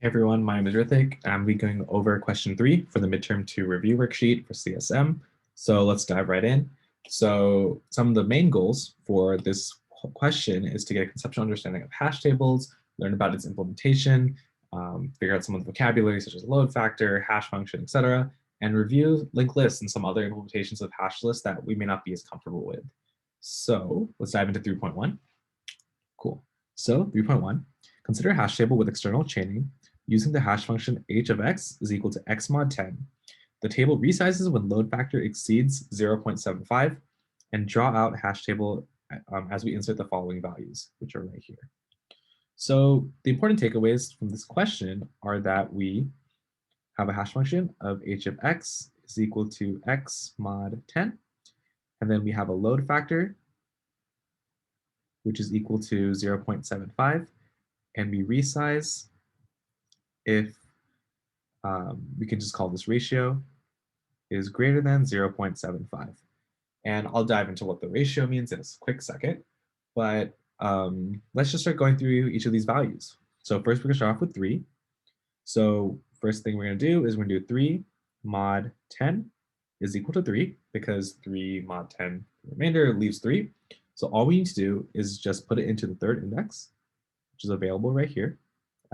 Hey everyone, my name is Rithik. I'm be going over question 3 for the midterm 2 review worksheet for CSM. So let's dive right in. So some of the main goals for this question is to get a conceptual understanding of hash tables, learn about its implementation, figure out some of the vocabulary such as load factor, hash function, etc., and review linked lists and some other implementations of hash lists that we may not be as comfortable with. So let's dive into 3.1. Cool. So 3.1, consider a hash table with external chaining using the hash function h of x is equal to x mod 10. The table resizes when load factor exceeds 0.75 and draw out hash table as we insert the following values, which are right here. So the important takeaways from this question are that we have a hash function of h of x is equal to x mod 10. And then we have a load factor, which is equal to 0.75. And we resize if we can just call this ratio is greater than 0.75. And I'll dive into what the ratio means in a quick second, but let's just start going through each of these values. So first we're gonna start off with 3. So first thing we're gonna do is we're gonna do 3 mod 10 is equal to 3 because 3 mod 10 remainder leaves 3. So all we need to do is just put it into the third index, which is available right here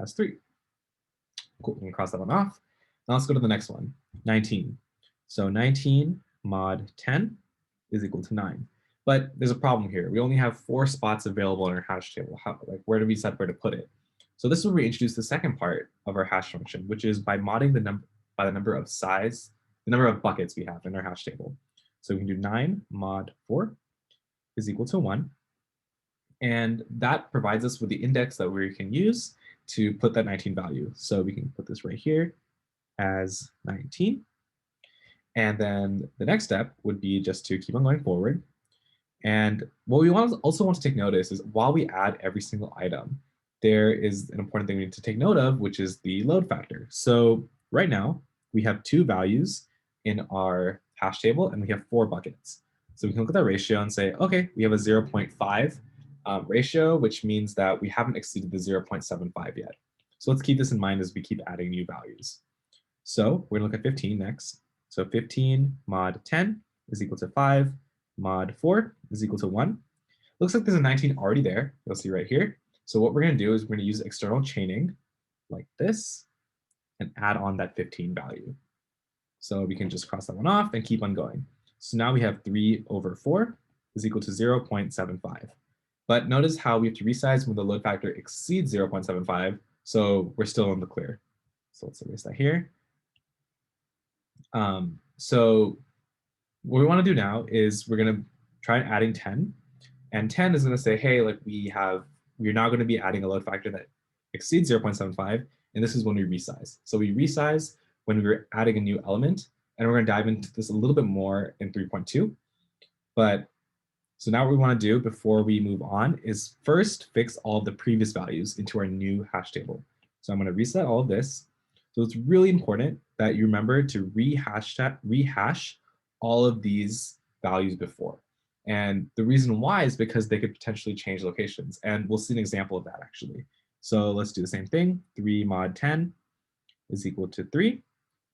as 3. Cool, we can cross that one off. Now let's go to the next one, 19. So 19 mod 10 is equal to 9. But there's a problem here. We only have 4 spots available in our hash table. Where do we decide where to put it? So this is where we introduce the second part of our hash function, which is by modding the number of size, the number of buckets we have in our hash table. So we can do 9 mod 4 is equal to 1. And that provides us with the index that we can use to put that 19 value. So we can put this right here as 19. And then the next step would be just to keep on going forward. And what we also want to take notice is while we add every single item, there is an important thing we need to take note of, which is the load factor. So right now, we have 2 values in our hash table, and we have 4 buckets. So we can look at that ratio and say, okay, we have a 0.5 ratio, which means that we haven't exceeded the 0.75 yet. So let's keep this in mind as we keep adding new values. So we're gonna look at 15 next. So 15 mod 10 is equal to 5, mod 4 is equal to 1. Looks like there's a 19 already there, you'll see right here. So what we're gonna do is we're gonna use external chaining like this and add on that 15 value. So we can just cross that one off and keep on going. So now we have 3 over 4 is equal to 0.75. But notice how we have to resize when the load factor exceeds 0.75, so we're still in the clear. So let's erase that here. So what we want to do now is we're going to try adding 10. And 10 is going to say, hey, like we're now going to be adding a load factor that exceeds 0.75. And this is when we resize. So we resize when we're adding a new element. And we're going to dive into this a little bit more in 3.2. But so now what we want to do before we move on is first fix all of the previous values into our new hash table. So I'm going to reset all of this. So it's really important that you remember to rehash all of these values before. And the reason why is because they could potentially change locations. And we'll see an example of that actually. So let's do the same thing. 3 mod 10 is equal to 3.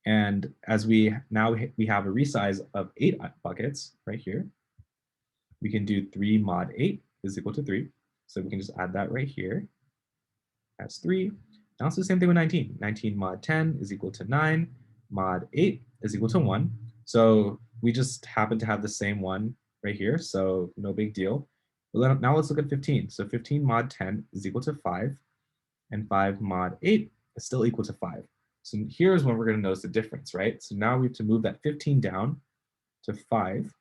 And as we have a resize of 8 buckets right here, we can do 3 mod 8 is equal to 3. So we can just add that right here as 3. Now it's the same thing with 19. 19 mod 10 is equal to 9. Mod 8 is equal to 1. So we just happen to have the same one right here, so no big deal. But now let's look at 15. So 15 mod 10 is equal to 5, and 5 mod 8 is still equal to 5. So here's when we're going to notice the difference, right? So now we have to move that 15 down to 5.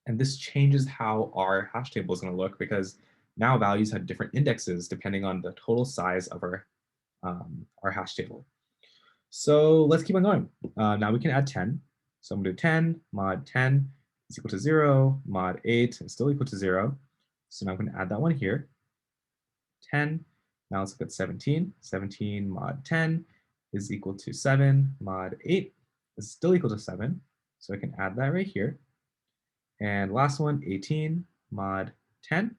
And this changes how our hash table is going to look because now values have different indexes depending on the total size of our hash table. So let's keep on going. Now we can add 10. So I'm going to do 10 mod 10 is equal to 0, mod 8 is still equal to 0. So now I'm going to add that one here. 10. Now let's look at 17. 17 mod 10 is equal to 7, mod 8 is still equal to 7. So I can add that right here. And last one, 18 mod 10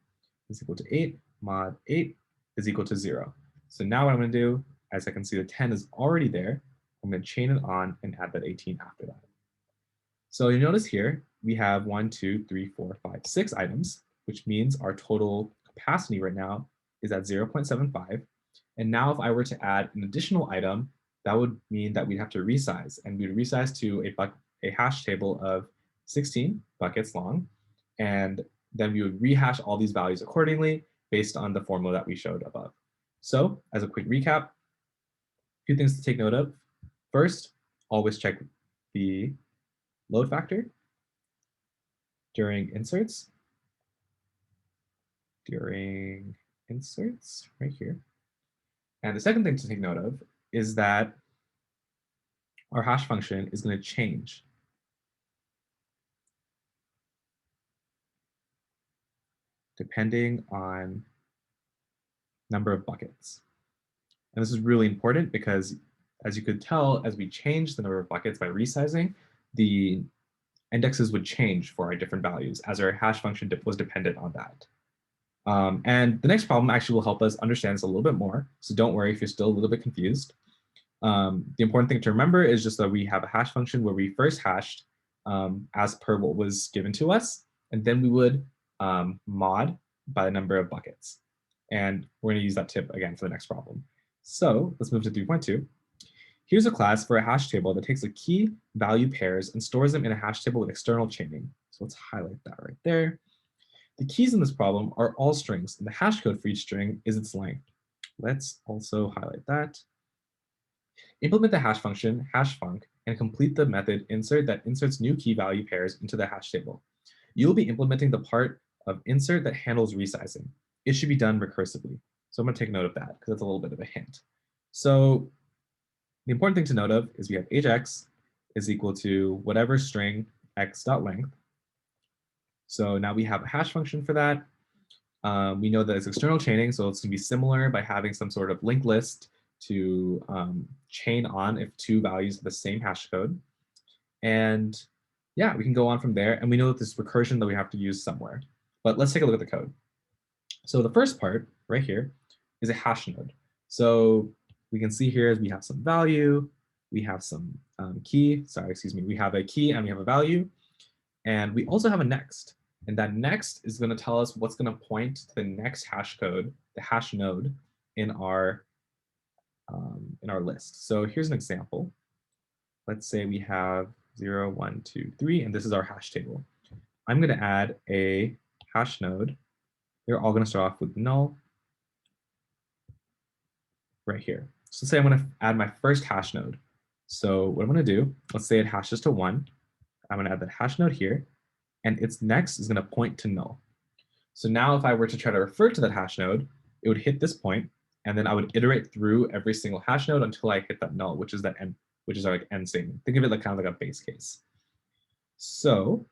is equal to 8, mod 8 is equal to 0. So now what I'm going to do, as I can see the 10 is already there, I'm going to chain it on and add that 18 after that. So you notice here, we have 1, 2, 3, 4, 5, 6 items, which means our total capacity right now is at 0.75. And now if I were to add an additional item, that would mean that we'd have to resize, and we'd resize to a hash table of 16 buckets long. And then we would rehash all these values accordingly based on the formula that we showed above. So as a quick recap, a few things to take note of. First, always check the load factor during inserts. Right here. And the second thing to take note of is that our hash function is going to change depending on number of buckets. And this is really important because, as you could tell, as we change the number of buckets by resizing, the indexes would change for our different values as our hash function was dependent on that. And the next problem actually will help us understand this a little bit more. So don't worry if you're still a little bit confused. The important thing to remember is just that we have a hash function where we first hashed as per what was given to us, and then we would mod by the number of buckets. And we're going to use that tip again for the next problem. So let's move to 3.2. Here's a class for a hash table that takes the key value pairs and stores them in a hash table with external chaining. So let's highlight that right there. The keys in this problem are all strings, and the hash code for each string is its length. Let's also highlight that. Implement the hash function, hashfunc, and complete the method insert that inserts new key value pairs into the hash table. You'll be implementing the part of insert that handles resizing. It should be done recursively. So I'm going to take note of that because that's a little bit of a hint. So the important thing to note of is we have hx is equal to whatever string x.length. So now we have a hash function for that. We know that it's external chaining, so it's going to be similar by having some sort of linked list to chain on if two values have the same hash code. And yeah, we can go on from there. And we know that this recursion that we have to use somewhere. But let's take a look at the code. So the first part right here is a hash node. So we can see here is we have some value, we have some key, we have a key and we have a value. And we also have a next. And that next is going to tell us what's going to point to the next hash code, the hash node in our list. So here's an example. Let's say we have 0, 1, 2, 3, and this is our hash table. I'm going to add a hash node. They're all going to start off with null right here. So say I'm going to add my first hash node. So what I'm going to do, let's say it hashes to 1. I'm going to add that hash node here, and its next is going to point to null. So now if I were to try to refer to that hash node, it would hit this point, and then I would iterate through every single hash node until I hit that null, which is that end, which is our like end statement. Think of it like kind of like a base case. So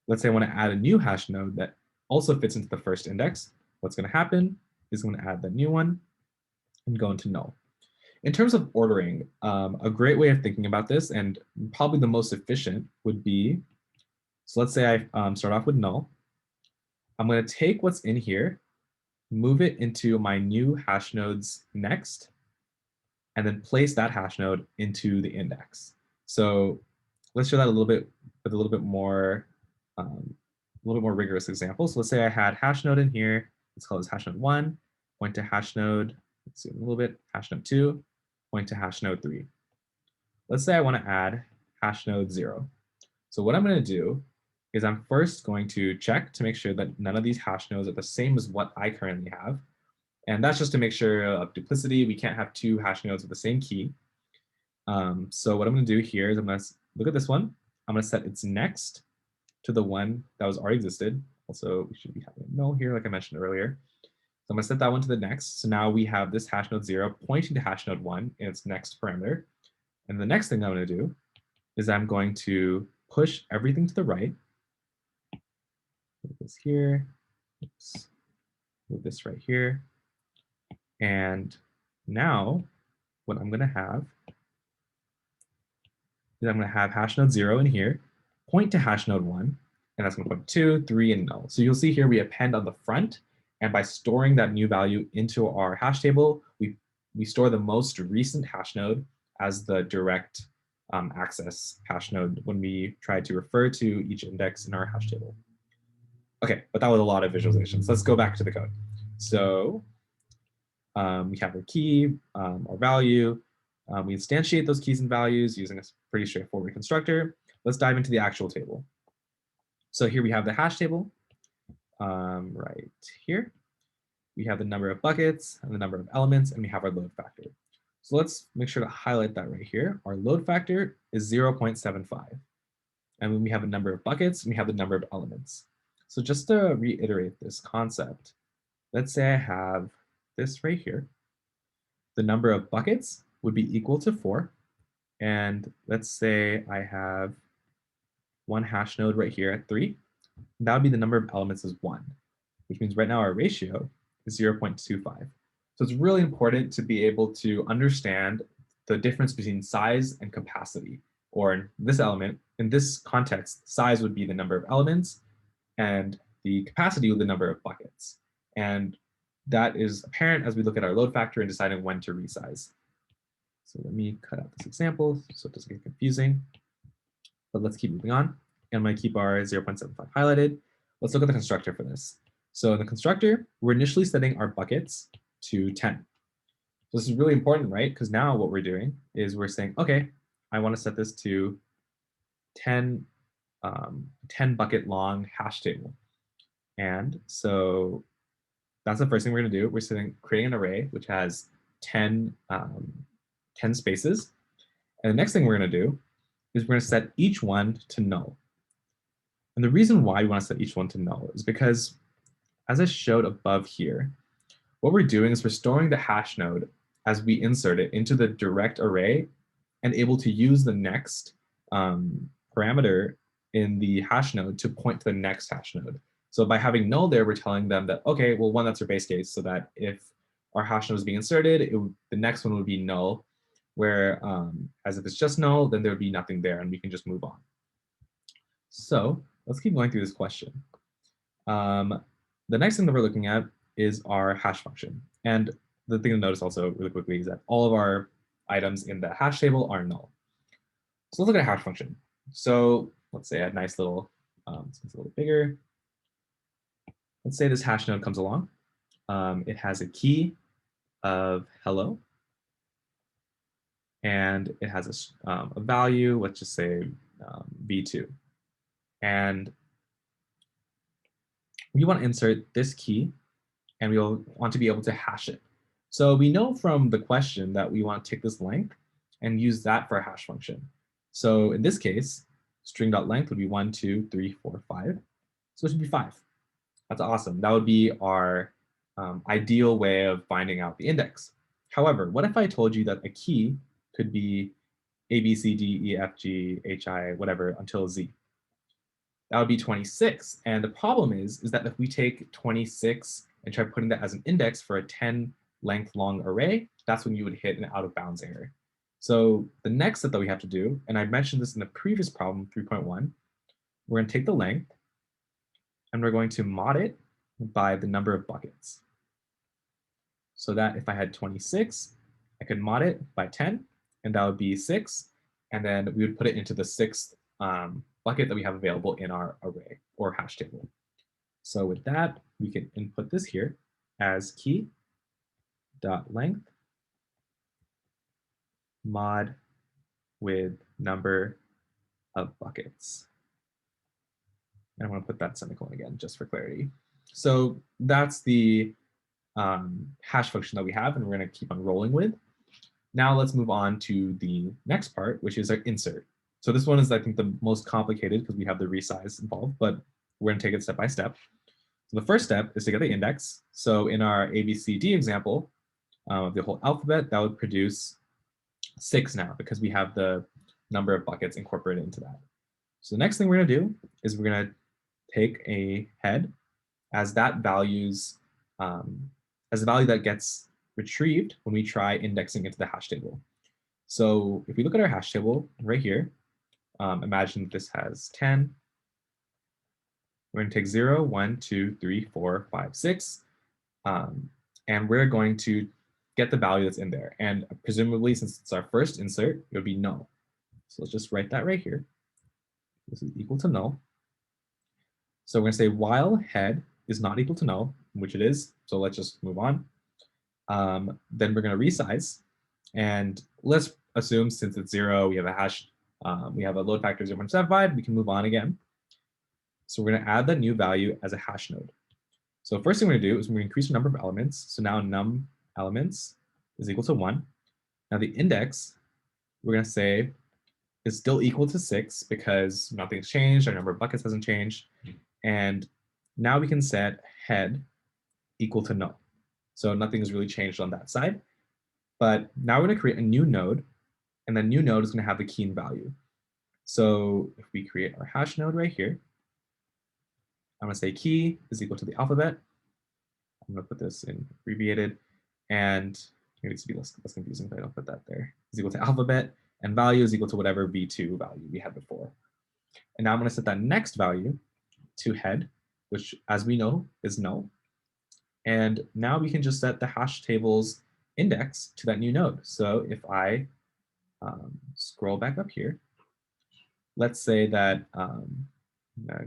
let's say I want to add a new hash node that also fits into the first index. What's going to happen is I'm going to add the new one and go into null. In terms of ordering, a great way of thinking about this, and probably the most efficient, would be, so let's say I start off with null. I'm going to take what's in here, move it into my new hash node's next, and then place that hash node into the index. So let's show that a little bit with a little bit more rigorous example. So let's say I had hash node in here. Let's call this hash node 1, point to hash node, let's zoom a little bit, hash node 2, point to hash node 3. Let's say I want to add hash node 0. So what I'm going to do is I'm first going to check to make sure that none of these hash nodes are the same as what I currently have. And that's just to make sure of duplicity. We can't have two hash nodes with the same key. So what I'm going to do here is I'm going to look at this one. I'm going to set its next to the one that was already existed. Also, we should be having a null here, like I mentioned earlier. So I'm going to set that one to the next. So now we have this hash node 0 pointing to hash node 1 in its next parameter. And the next thing I'm going to do is I'm going to push everything to the right. Move this here. Oops. Move this right here. And now what I'm going to have is I'm going to have hash node 0 in here, point to hash node 1, and that's going to point 2, 3, and null. So you'll see here we append on the front, and by storing that new value into our hash table, we we store the most recent hash node as the direct access hash node when we try to refer to each index in our hash table. Okay, but that was a lot of visualizations. Let's go back to the code. So we have our key, our value. We instantiate those keys and values using a pretty straightforward constructor. Let's dive into the actual table. So here we have the hash table right here. We have the number of buckets and the number of elements, and we have our load factor. So let's make sure to highlight that right here. Our load factor is 0.75. And when we have a number of buckets, we have the number of elements. So just to reiterate this concept, let's say I have this right here. The number of buckets would be equal to 4. And let's say I have one hash node right here at 3. That would be the number of elements is 1, which means right now our ratio is 0.25. So it's really important to be able to understand the difference between size and capacity, or in this element, in this context, size would be the number of elements and the capacity would be the number of buckets. And that is apparent as we look at our load factor and deciding when to resize. So let me cut out this example so it doesn't get confusing, but let's keep moving on. And my keep our 0.75 highlighted. Let's look at the constructor for this. So in the constructor, we're initially setting our buckets to 10. So this is really important, right? Because now what we're doing is we're saying, okay, I want to set this to 10 bucket long hash table. And so that's the first thing we're going to do. We're creating an array which has 10 spaces. And the next thing we're going to do is we're going to set each one to null. And the reason why we want to set each one to null is because, as I showed above here, what we're doing is we're storing the hash node as we insert it into the direct array and able to use the next parameter in the hash node to point to the next hash node. So by having null there, we're telling them that, okay, well, one, that's our base case, so that if our hash node is being inserted, the next one would be null, where as if it's just null, then there would be nothing there and we can just move on. So let's keep going through this question. The next thing that we're looking at is our hash function. And the thing to notice also really quickly is that all of our items in the hash table are null. So let's look at a hash function. So let's say a nice little, it's a little bigger. Let's say this hash node comes along. It has a key of hello. And it has a value, let's just say v2. And we want to insert this key, and we'll want to be able to hash it. So we know from the question that we want to take this length and use that for a hash function. So in this case, string.length would be 1, 2, 3, 4, 5. So it should be 5. That's awesome. That would be our ideal way of finding out the index. However, what if I told you that a key could be A, B, C, D, E, F, G, H, I, whatever, until Z? That would be 26. And the problem is that if we take 26 and try putting that as an index for a 10 length long array, that's when you would hit an out of bounds error. So the next step that we have to do, and I mentioned this in the previous problem, 3.1, we're going to take the length and we're going to mod it by the number of buckets. So that if I had 26, I could mod it by 10, and that would be 6. And then we would put it into the 6th bucket that we have available in our array or hash table. So with that, we can input this here as key dot length mod with number of buckets. And I want to put that semicolon again just for clarity. So that's the hash function that we have, and we're going to keep on rolling with. Now let's move on to the next part, which is our insert. So this one is, I think, the most complicated because we have the resize involved, but we're going to take it step by step. So the first step is to get the index. So in our ABCD example of the whole alphabet, that would produce 6 now because we have the number of buckets incorporated into that. So the next thing we're going to do is we're going to take a head as that values as the value that gets retrieved when we try indexing into the hash table. So if we look at our hash table right here, imagine this has 10. We're going to take 0, 1, 2, 3, 4, 5, 6. And we're going to get the value that's in there. And presumably, since it's our first insert, it would be null. So let's just write that right here. This is equal to null. So we're going to say while head is not equal to null, which it is. So let's just move on. Then we're going to resize. And let's assume since it's 0, we have a hash, we have a load factor 0.75, we can move on again. So we're going to add that new value as a hash node. So first thing we're going to do is we're going to increase the number of elements. So now num elements is equal to 1. Now the index, we're going to say, is still equal to 6 because nothing's changed, our number of buckets hasn't changed. And now we can set head equal to null. So nothing's really changed on that side. But now we're going to create a new node, and that new node is going to have the key and value. So if we create our hash node right here, I'm going to say key is equal to the alphabet. I'm going to put this in abbreviated, and maybe it's to be less confusing if I don't put that there. Is equal to alphabet, and value is equal to whatever v2 value we had before. And now I'm going to set that next value to head, which, as we know, is null. And now we can just set the hash table's index to that new node. So if I scroll back up here, let's say that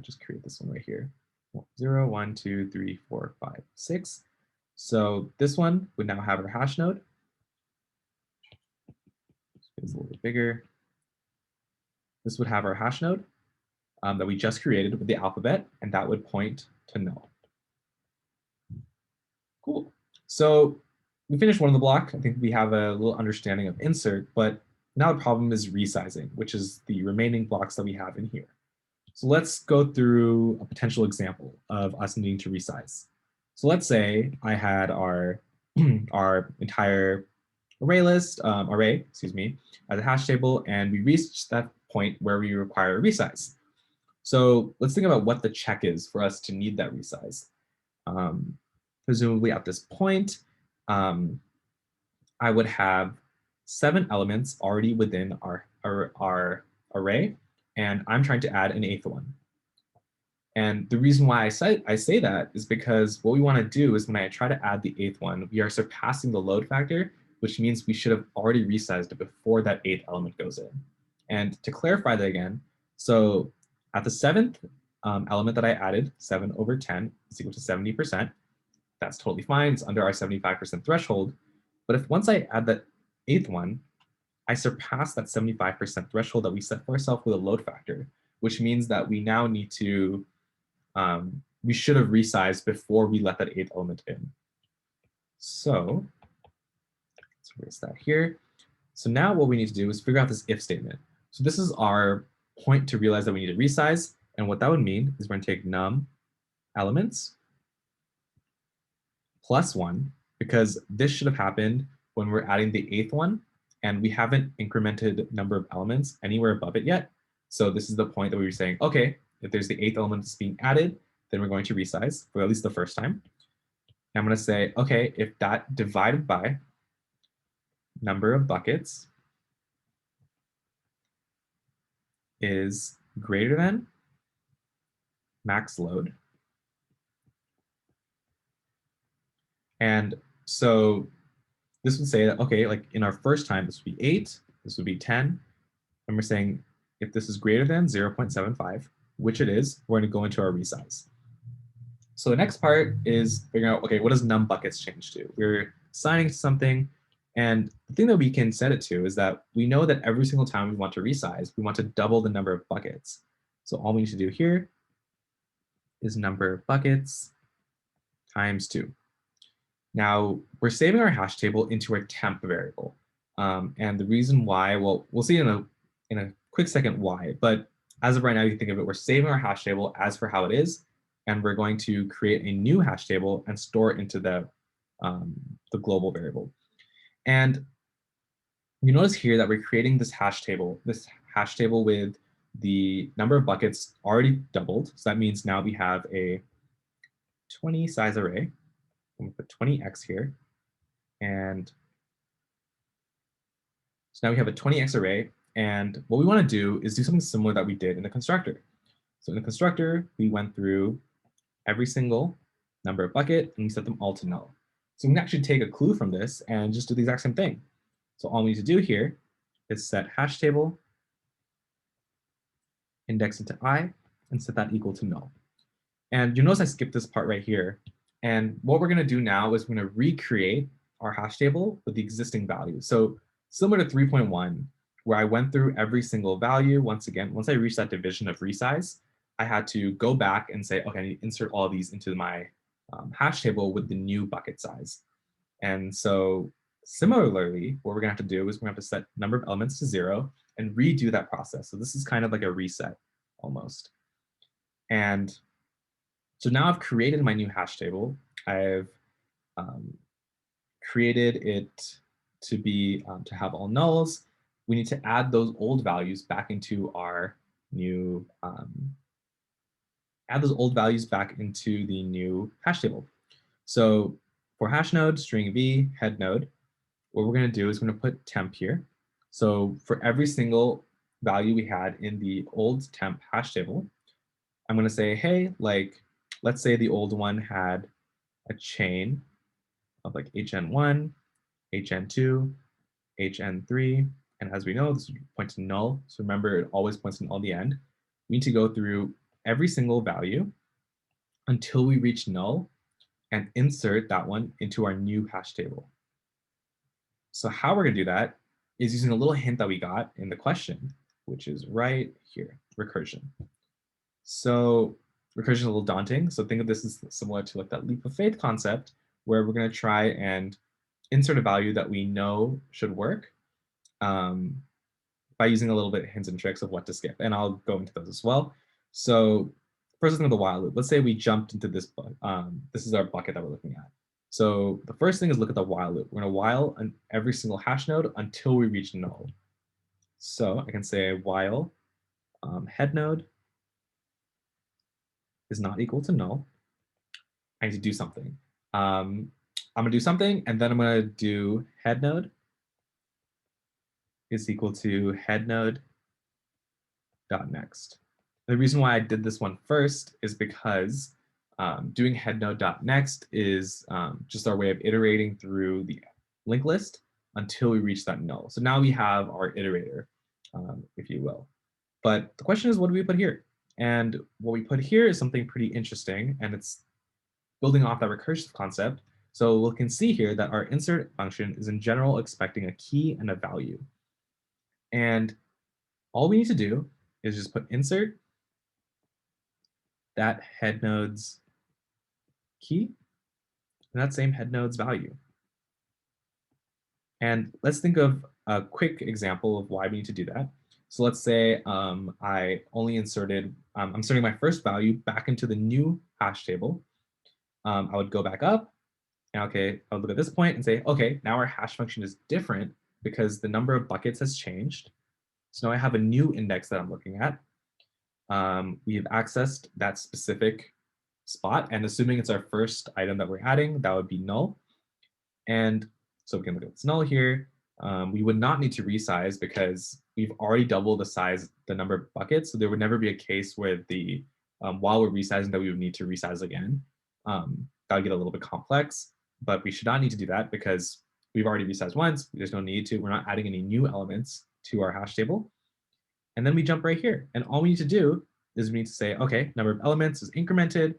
just create this one right here. 0, 1, 2, 3, 4, 5, 6. So this one would now have our hash node. It's a little bit bigger. This would have our hash node that we just created with the alphabet, and that would point to null. Cool. So we finished one of the block. I think we have a little understanding of insert, but now the problem is resizing, which is the remaining blocks that we have in here. So let's go through a potential example of us needing to resize. So let's say I had our, our entire array, as a hash table, and we reached that point where we require a resize. So let's think about what the check is for us to need that resize. Presumably at this point, I would have 7 elements already within our array, and I'm trying to add an 8th one. And the reason why I say that is because what we want to do is when I try to add the 8th one, we are surpassing the load factor, which means we should have already resized it before that 8th element goes in. And to clarify that again, so at the 7th element that I added, 7 over 10 is equal to 70%. That's totally fine. It's under our 75% threshold. But if once I add that 8th one, I surpass that 75% threshold that we set for ourselves with a load factor, which means that we now need to, we should have resized before we let that 8th element in. So let's erase that here. So now what we need to do is figure out this if statement. So this is our point to realize that we need to resize. And what that would mean is we're going to take num elements plus 1, because this should have happened when we're adding the 8th one, and we haven't incremented number of elements anywhere above it yet. So this is the point that we were saying, okay, if there's the 8th element that's being added, then we're going to resize for at least the first time. And I'm going to say, okay, if that divided by number of buckets is greater than max load. And so this would say that, okay, like in our first time, this would be 8, this would be 10. And we're saying if this is greater than 0.75, which it is, we're going to go into our resize. So the next part is figuring out, okay, what does num buckets change to? We're assigning something. And the thing that we can set it to is that we know that every single time we want to resize, we want to double the number of buckets. So all we need to do here is number of buckets times 2. Now we're saving our hash table into a temp variable. And the reason why, well, we'll see in a quick second why, but as of right now, you can think of it, we're saving our hash table as for how it is, and we're going to create a new hash table and store it into the global variable. And you notice here that we're creating this hash table with the number of buckets already doubled. So that means now we have a 20 size array. I'm going to put 20x here. And so now we have a 20x array. And what we want to do is do something similar that we did in the constructor. So in the constructor, we went through every single number of bucket and we set them all to null. So we can actually take a clue from this and just do the exact same thing. So all we need to do here is set hash table, index into I, and set that equal to null. And you notice I skipped this part right here. And what we're going to do now is we're going to recreate our hash table with the existing value. So similar to 3.1, where I went through every single value. Once again, once I reached that division of resize, I had to go back and say, okay, I need to insert all of these into my hash table with the new bucket size. And so similarly, what we're going to have to do is we're going to have to set number of elements to 0 and redo that process. So this is kind of like a reset almost. And so now I've created my new hash table. I've created it to be to have all nulls. We need to add those old values back into our new add those old values back into the new hash table. So for hash node string v head node, what we're going to do is we're going to put temp here. So for every single value we had in the old temp hash table, I'm going to say, hey, like, let's say the old one had a chain of like hn1, hn2, hn3, and as we know, this points to null. So remember, it always points to null at the end. We need to go through every single value until we reach null and insert that one into our new hash table. So how we're going to do that is using a little hint that we got in the question, which is right here, recursion. So recursion is a little daunting. So think of this as similar to like that leap of faith concept, where we're going to try and insert a value that we know should work by using a little bit of hints and tricks of what to skip. And I'll go into those as well. So first, think of the while loop. Let's say we jumped into this. This is our bucket that we're looking at. So the first thing is look at the while loop. We're going to while on every single hash node until we reach null. So I can say while head node is not equal to null. I need to do something. I'm going to do something, and then I'm going to do head node is equal to head node dot next. The reason why I did this one first is because doing head node dot next is just our way of iterating through the linked list until we reach that null. So now we have our iterator, if you will. But the question is, what do we put here? And what we put here is something pretty interesting, and it's building off that recursive concept. So we can see here that our insert function is in general expecting a key and a value. And all we need to do is just put insert that head node's key and that same head node's value. And let's think of a quick example of why we need to do that. So let's say I only inserted, I'm inserting my first value back into the new hash table. I would go back up, and okay, I would look at this point and say, okay, now our hash function is different because the number of buckets has changed. So now I have a new index that I'm looking at. We have accessed that specific spot, and assuming it's our first item that we're adding, that would be null. And so we can look at this null here. We would not need to resize because we've already doubled the size, the number of buckets. So there would never be a case where the while we're resizing that we would need to resize again. That would get a little bit complex, but we should not need to do that because we've already resized once. There's no need to. We're not adding any new elements to our hash table. And then we jump right here. And all we need to do is we need to say, okay, number of elements is incremented.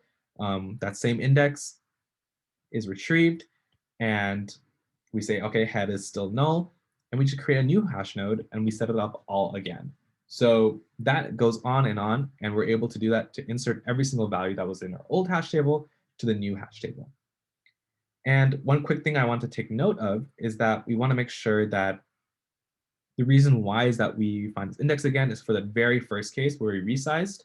That same index is retrieved. And we say, okay, head is still null. And we should create a new hash node and we set it up all again. So that goes on, and we're able to do that to insert every single value that was in our old hash table to the new hash table. And one quick thing I want to take note of is that we want to make sure that the reason why is that we find this index again is for the very first case where we resized.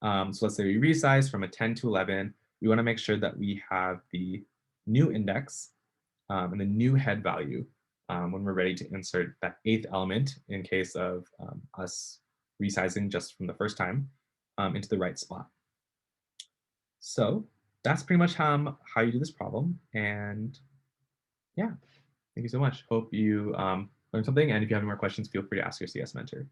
So let's say we resize from a 10 to 11. We want to make sure that we have the new index and the new head value when we're ready to insert that 8th element in case of us resizing just from the first time into the right spot. So that's pretty much how you do this problem. And yeah, thank you so much. Hope you learned something. And if you have any more questions, feel free to ask your CS mentor.